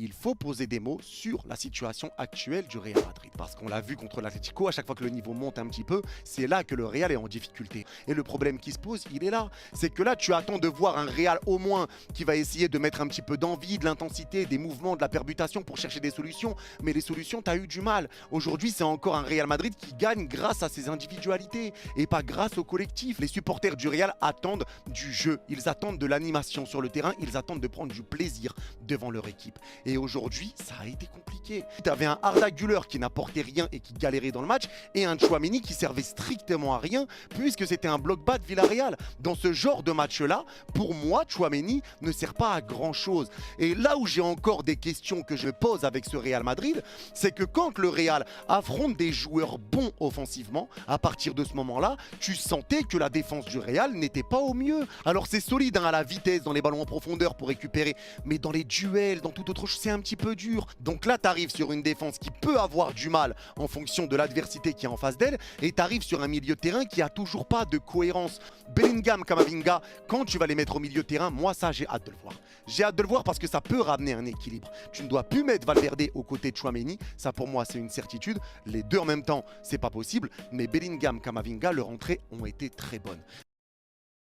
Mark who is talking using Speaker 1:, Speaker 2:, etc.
Speaker 1: Il faut poser des mots sur la situation actuelle du Real Madrid. Parce qu'on l'a vu contre l'Atlético, à chaque fois que le niveau monte un petit peu, c'est là que le Real est en difficulté. Et le problème qui se pose, il est là. C'est que là, tu attends de voir un Real au moins qui va essayer de mettre un petit peu d'envie, de l'intensité, des mouvements, de la permutation pour chercher des solutions. Mais les solutions, tu as eu du mal. Aujourd'hui, c'est encore un Real Madrid qui gagne grâce à ses individualités et pas grâce au collectif. Les supporters du Real attendent du jeu. Ils attendent de l'animation sur le terrain. Ils attendent de prendre du plaisir devant leur équipe. Et aujourd'hui, ça a été compliqué. Tu avais un Arda Güler qui n'apportait rien et qui galérait dans le match, et un Tchouaméni qui servait strictement à rien, puisque c'était un bloc bas de Villarreal. Dans ce genre de match-là, pour moi, Tchouaméni ne sert pas à grand-chose. Et là où j'ai encore des questions que je pose avec ce Real Madrid, c'est que quand le Real affronte des joueurs bons offensivement, à partir de ce moment-là, tu sentais que la défense du Real n'était pas au mieux. Alors c'est solide hein, à la vitesse, dans les ballons en profondeur pour récupérer, mais dans les duels, dans toute autre chose, c'est un petit peu dur. Donc là, tu arrives sur une défense qui peut avoir du mal en fonction de l'adversité qui est en face d'elle, et tu arrives sur un milieu de terrain qui a toujours pas de cohérence. Bellingham, Camavinga, quand tu vas les mettre au milieu de terrain, moi ça j'ai hâte de le voir. J'ai hâte de le voir parce que ça peut ramener un équilibre. Tu ne dois plus mettre Valverde aux côtés de Tchouaméni, ça pour moi c'est une certitude. Les deux en même temps, c'est pas possible, mais Bellingham, Camavinga, leurs entrées ont été très bonnes.